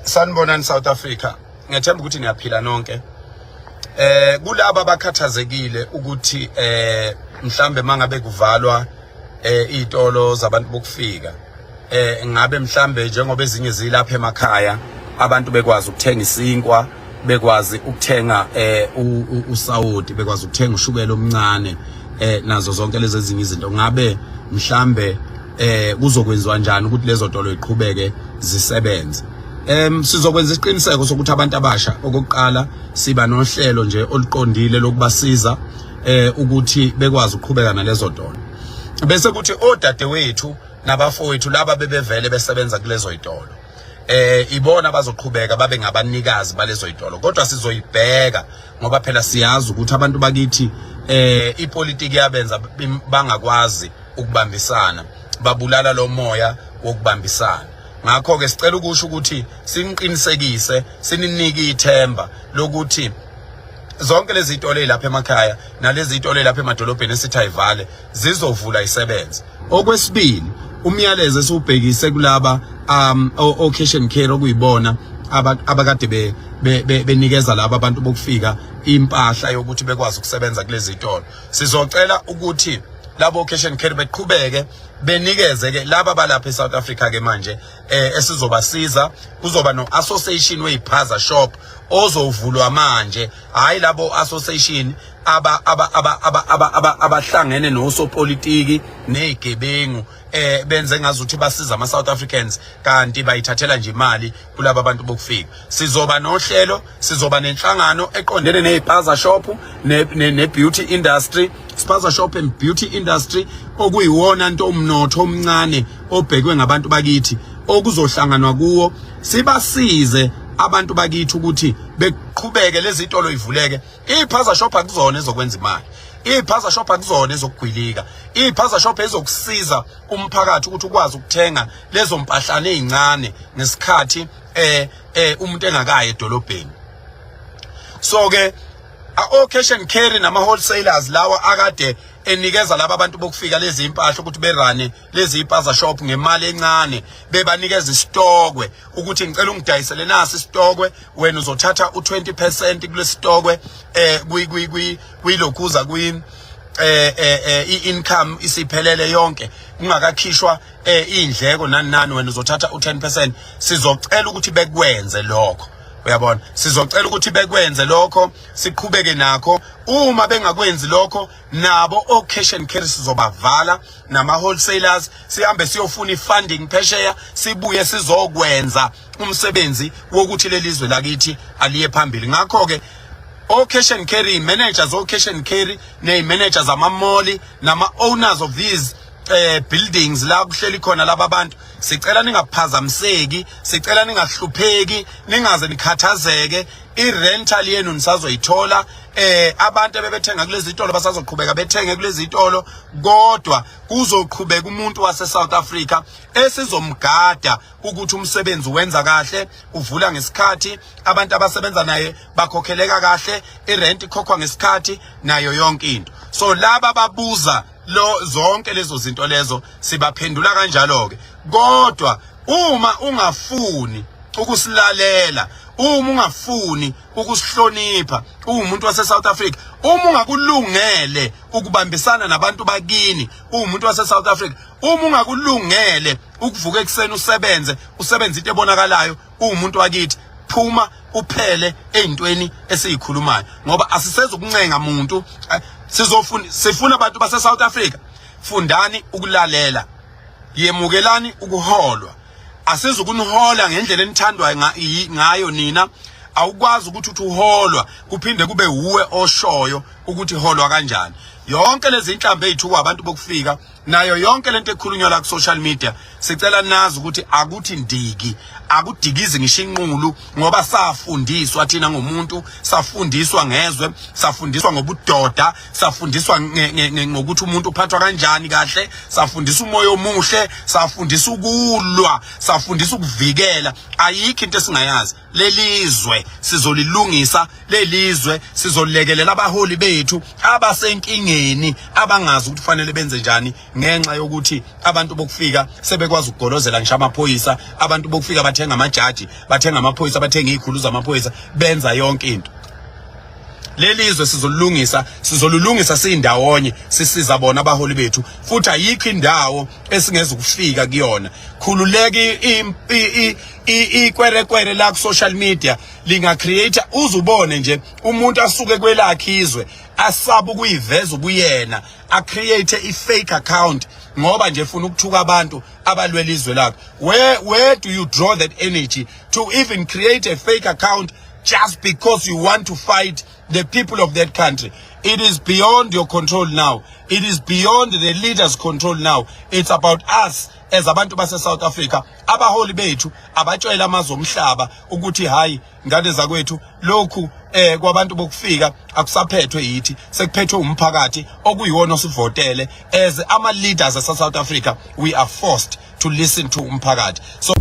Sanibonani South Africa. Ngiyethemba ukuthi niyaphila nonke. Kulabo abakhathazekile ukuthi mhlambe mangabe kuvalwa izitolo zabantu bokufika. Ngabe mhlambe njengoba ezinye zilapha emakhaya abantu bekwazi ukuthenga isinkwa, bekwazi ukuthenga usawoti, bekwazi ukuthenga ushukela omncane nazo zonke lezi ezinye izinto. Ngabe mhlambe kuzokwenziwa kanjani ukuthi lezo tolo iqhubeke zisebenze? Sizokwenza isiqiniseko sokuthi abantu abasha okokuqala siba nohlelo nje oluqondile lokubasiza ukuthi bekwazi ukuqhubeka nalezo tolo. Bese kuthi odadewethu nabafowethu laba bebevele besebenza kulezo izitolo. Ibona bazoqhubeka babe ngabanikazi balezo izitolo. Kodwa sizoyibheka ngoba phela siyazi ukuthi abantu bakithi ipolitiki yabenza bangakwazi ukubambisana, babulala lo moya wokubambisana. Ngakho ke sicela ukusho ukuthi siniqinisekise, sininike ithemba lokuthi zonke lezi izitolo ezilapha emakhaya nalezi izitolo ezilapha emadolobheni esithi ayivale zizovula isebenze. Okwesibili, umyalezo esubhekise kulaba cash and care okuyibona abakade benikeza laba abantu bokufika impahla yokuthi bekwazi ukusebenza kulezi izitolo. Sizocela ukuthi labo cash and care beqhubeke benikeze ke laba balapha eSouth Africa ke manje esizobasiza. Kuzoba no association weiphaza shop ozovulwa manje, hayi labo association abahlangene nosopolitiki nezigebengu benze ngazuthi basiza ama South Africans kanti bayithathela nje imali kulabo abantu bokufika. Sizoba nohlelo, sizoba nenhlangano eqondene nezipaza shop ne beauty industry, spaza shop and beauty industry okuyiwona into umnotho omncane obhekwe ngabantu bakithi okuzohlanganwa kuwo sibasize abantu bakithi ukuthi beqhubeke lezi izitolo ivuleke. Ipaza shop akuzona ezokwenza imali, ipaza shop akuzona ezokugwilika, ipaza shop ezokusiza umphakathi ukuthi ukwazi ukuthenga lezo mpahlane ezincane ngesikhathi umuntu engakaye edolobheni. So ke cash and carry nama wholesalers lawa akade enikeza laba abantu bokufika lezi impahla ukuthi berane lezi ipaza shop ngemali encane, bebanikeza isitokwe ukuthi ngicela ungidayisele nasi isitokwe, wena uzothatha u20% kule sitokwe kuyilokhuza i-income isiphelele yonke kungakakhishwa indleko nani, wena uzothatha u10%. Sizocela ukuthi bekwenze lokho. Uyabona, sizocela ukuthi bekwenze lokho, siqhubeke nakho. Uma bengakwenzi lokho, nabo cash and carry sizobavala nama wholesalers, sihambe siyofuna ifunding phesheya, sibuye sizokwenza umsebenzi wokuthi lelizwe lakithi aliye phambili. Ngakho ke cash and carry managers, cash and carry ne managers ama-mall nama owners of these buildings la kuhleli khona laba bantu, sicela ningaphazamiseki, sicela ningahlupheki, ningaze nikhathazeke. I-rental yenu nisazoyithola. Abantu abebethenga kulezi izitolo basazoqhubeka bethenge kulezi izitolo, kodwa kuzoqhubeka umuntu wase South Africa esizomgada ukuthi umsebenzi wenza kahle, uvula ngesikhathi, abantu abasebenza naye bakhokheleka kahle, irent ikhokhwa ngesikhathi nayo yonke into. So laba babuza zonke lezo zinto lezo sibaphendula kanjalo ke. Kodwa uma ungafuni ukusilalela, uma ungafuni ukusihlonipha umuntu wase South Africa, uma ungakulungele ukubambisana nabantu bakini umuntu wase South Africa, uma ungakulungele ukuvuka ekseni usebenze into ebonakalayo umuntu wakithi, phuma uphele ezintweni esiyikhulumayo ngoba asiseze ukuncenga umuntu. Sifuna abantu base South Africa, fundani ukulalela, yemukelani ukuholwa. Asizukunihola ngendlela enithandwa ngayo nina. Awukwazi ukuthi uholwa kuphinde kube uwe oshoyo ukuthi holwa kanjani. Yonke lezi inhlambe ezithu abantu bokufika nayo yonke lento ekhulunywa la ku social media, sicela nazi ukuthi akuthi ndiki, akudikizi ngisho inqulu ngoba safundiswa thina ngomuntu, safundiswa ngezwe, safundiswa ngobudoda, safundiswa ngokuthi umuntu uphathwa kanjani kahle, safundiswa umoya omuhle, safundiswa ukulwa, safundiswa ukuvikela. Ayikho into esingayazi. Lelizwe sizolilungisa, lelizwe sizolekelela abaholi bethu abasenkingeni abangazi ukuthi kufanele benze njani ngenxa yokuthi abantu bokufika sebekwazi ukugolozela ngisho amaphoyisa, abantu bokufika bathe bathenga amajaji, bathenga amaphoyisa, bathenga izikhulu zamaphoyisa, benza yonke into. Lelizwe sizolulungisa sindawonye sisiza bona abaholi bethu futhi ayikho indawo esingeze ukufika kuyona. Khululeke ikwerekwere la ku social media linga create uzubone nje umuntu asuke kwelakhe izwe asaba ukuyiveza ubuyena a create a fake account ngoba nje ufuna ukuthuka abantu abalwela izwe lakho. Where do you draw that energy to even create a fake account just because you want to fight the people of that country? It is beyond your control now. It is beyond the leaders' control now. It's about us as abantu base South Africa. Abaholi bethu abatshela amazwe omhlaba ukuthi hayi ngane zakwethu lokhu kwabantu bokufika akusaphethwe yithi sekuphethwe umphakathi okuyiwona osivotele. As ama leaders ase South Africa, we are forced to listen to umphakathi. So